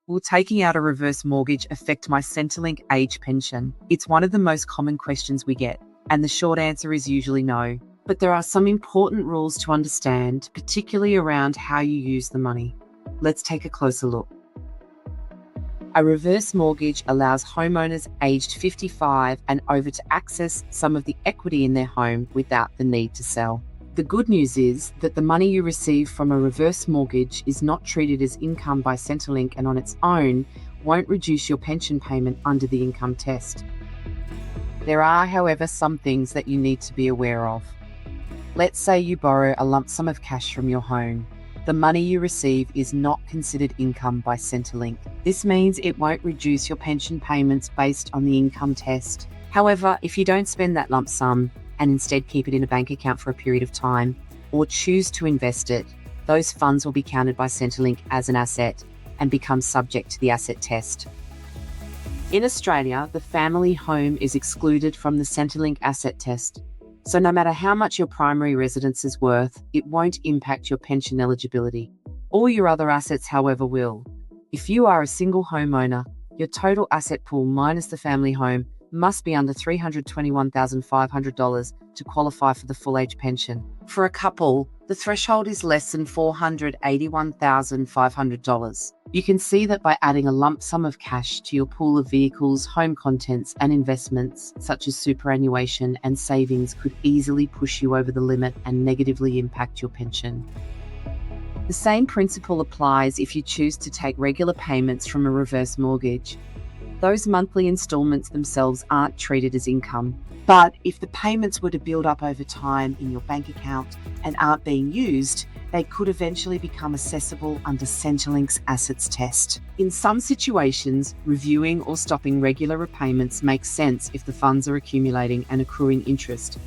Will taking out a reverse mortgage affect my Centrelink age pension? It's one of the most common questions we get, and the short answer is usually no. But there are some important rules to understand, particularly around how you use the money. Let's take a closer look. A reverse mortgage allows homeowners aged 55 and over to access some of the equity in their home without the need to sell. The good news is that the money you receive from a reverse mortgage is not treated as income by Centrelink and on its own won't reduce your pension payment under the income test. There are, however, some things that you need to be aware of. Let's say you borrow a lump sum of cash from your home. The money you receive is not considered income by Centrelink. This means it won't reduce your pension payments based on the income test. However, if you don't spend that lump sum and instead keep it in a bank account for a period of time, or choose to invest it, those funds will be counted by Centrelink as an asset and become subject to the asset test. In Australia, the family home is excluded from the Centrelink asset test. So no matter how much your primary residence is worth, it won't impact your pension eligibility. All your other assets, however, will. If you are a single homeowner, your total asset pool minus the family home must be under $321,500 to qualify for the full age pension. For a couple, the threshold is less than $481,500. You can see that by adding a lump sum of cash to your pool of vehicles, home contents, and investments, such as superannuation and savings, could easily push you over the limit and negatively impact your pension. The same principle applies if you choose to take regular payments from a reverse mortgage. Those monthly installments themselves aren't treated as income. But if the payments were to build up over time in your bank account and aren't being used, they could eventually become assessable under Centrelink's assets test. In some situations, reviewing or stopping regular repayments makes sense if the funds are accumulating and accruing interest.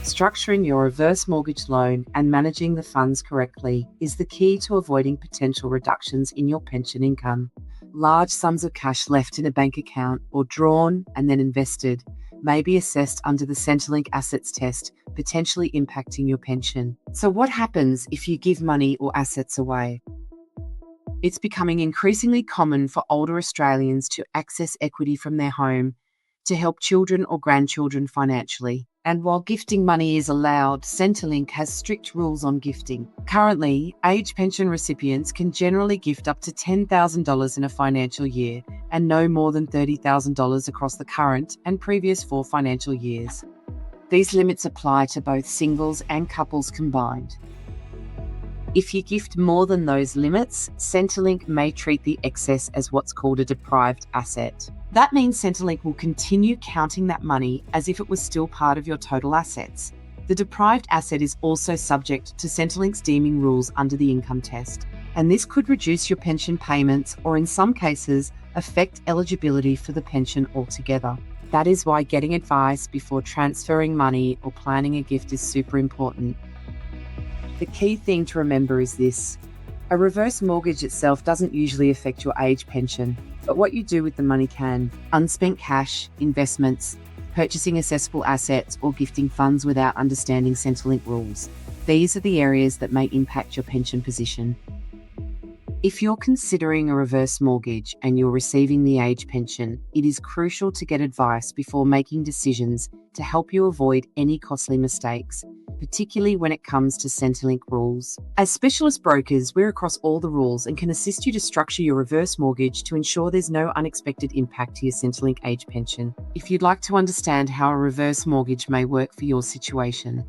Structuring your reverse mortgage loan and managing the funds correctly is the key to avoiding potential reductions in your pension income. Large sums of cash left in a bank account or drawn and then invested may be assessed under the Centrelink assets test, potentially impacting your pension. So what happens if you give money or assets away? It's becoming increasingly common for older Australians to access equity from their home to help children or grandchildren financially. And while gifting money is allowed, Centrelink has strict rules on gifting. Currently, age pension recipients can generally gift up to $10,000 in a financial year and no more than $30,000 across the current and previous 4 financial years. These limits apply to both singles and couples combined. If you gift more than those limits, Centrelink may treat the excess as what's called a deprived asset. That means Centrelink will continue counting that money as if it was still part of your total assets. The deprived asset is also subject to Centrelink's deeming rules under the income test, and this could reduce your pension payments or in some cases affect eligibility for the pension altogether. That is why getting advice before transferring money or planning a gift is super important. The key thing to remember is this: a reverse mortgage itself doesn't usually affect your age pension, but what you do with the money can. Unspent cash, investments, purchasing accessible assets, or gifting funds without understanding Centrelink rules. These are the areas that may impact your pension position. If you're considering a reverse mortgage and you're receiving the age pension, it is crucial to get advice before making decisions to help you avoid any costly mistakes, particularly when it comes to Centrelink rules. As specialist brokers, we're across all the rules and can assist you to structure your reverse mortgage to ensure there's no unexpected impact to your Centrelink age pension. If you'd like to understand how a reverse mortgage may work for your situation,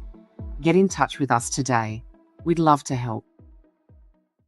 get in touch with us today. We'd love to help.